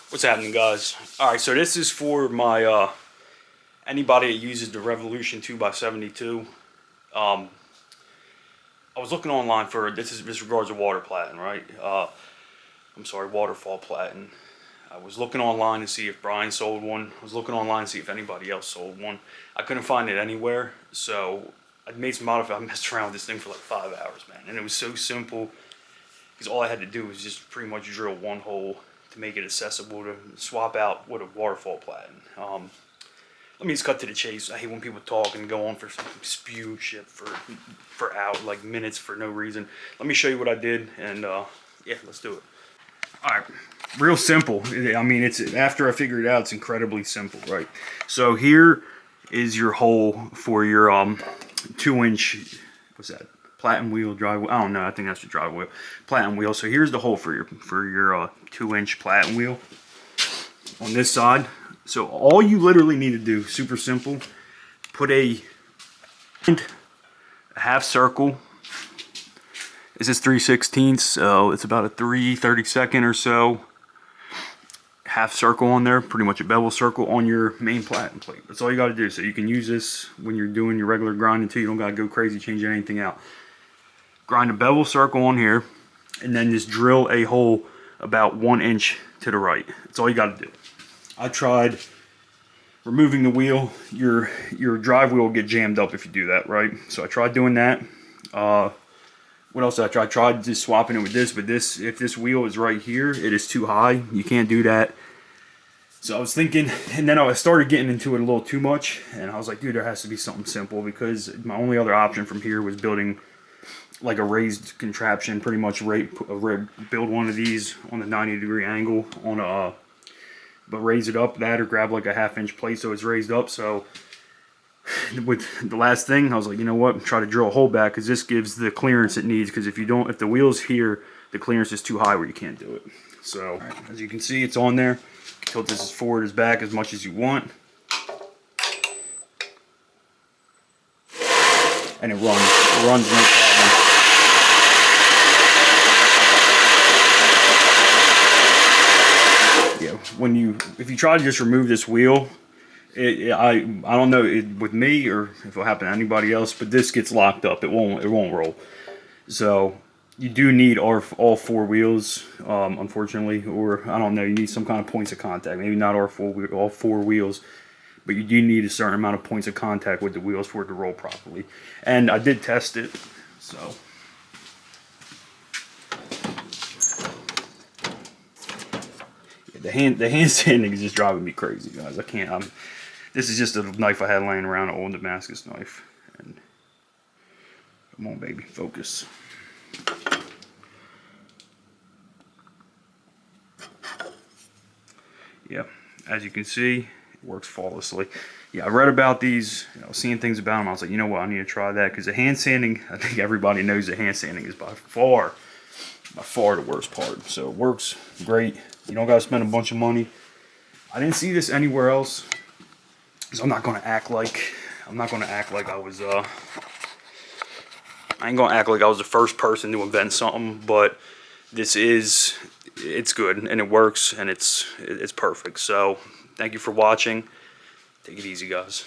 What's happening, guys? Alright, so this is for my anybody that uses the Revolution 2x72. I was looking online for this regards to water platen, right? I'm sorry, WaterFall Platen. I was looking online to see if Brian sold one. I was looking online to see if anybody else sold one. I couldn't find it anywhere, so I made some modifications. I messed around with this thing for like 5 hours, man, and it was so simple because all I had to do was just pretty much drill one hole to make it accessible to swap out with a WaterFall Platen. Let me just cut to the chase. I hate when people talk and go on for some spew shit for out like minutes for no reason. Let me show you what I did, and yeah, let's do it. All right, real simple. I mean, it's after I figured it out, it's incredibly simple, right? So here is your hole for your 2-inch, what's that? Platen wheel, drive wheel. I don't know. I think that's the drive wheel. Platen wheel. So here's the hole for your 2-inch platen wheel on this side. So all you literally need to do, super simple, put a half circle. This is 3/16, so it's about a 3/32 or so. Half circle on there, pretty much a bevel circle on your main platen plate. That's all you got to do. So you can use this when you're doing your regular grinding too. You don't got to go crazy changing anything out. Grind a bevel circle on here, and then just drill a hole about 1 inch to the right. That's all you got to do. I tried removing the wheel. Your drive wheel will get jammed up if you do that, right? So I tried doing that. What else did I try? I tried just swapping it with this, but if this wheel is right here, it is too high. You can't do that. So I was thinking, and then I started getting into it a little too much, and I was like, dude, there has to be something simple, because my only other option from here was building like a raised contraption, pretty much build one of these on a 90-degree angle on a, but raise it up that, or grab like a 1/2-inch plate so it's raised up. So with the last thing, I was like, you know what, try to drill a hole back, because this gives the clearance it needs, because if the wheel's here, the clearance is too high where you can't do it. So as you can see, it's on there. Tilt this as forward as back as much as you want, and it runs no problem. If you try to just remove this wheel, I don't know with me or if it'll happen to anybody else, but this gets locked up. It won't roll. So you do need all 4 wheels, unfortunately, or I don't know. You need some kind of points of contact. Maybe not all 4 wheels, but you do need a certain amount of points of contact with the wheels for it to roll properly. And I did test it, so. The hand sanding is just driving me crazy, guys. I can't. This is just a knife I had laying around, an old Damascus knife. And come on, baby, focus. Yeah, as you can see, it works flawlessly. Yeah, I read about these, seeing things about them. I was like, you know what, I need to try that, because the hand sanding, I think everybody knows that hand sanding is by far the worst part. So it works great. You don't gotta spend a bunch of money. I didn't see this anywhere else, so I'm not gonna act like I was I ain't gonna act like I was the first person to invent something, but it's good and it works and it's perfect. So thank you for watching. Take it easy, guys.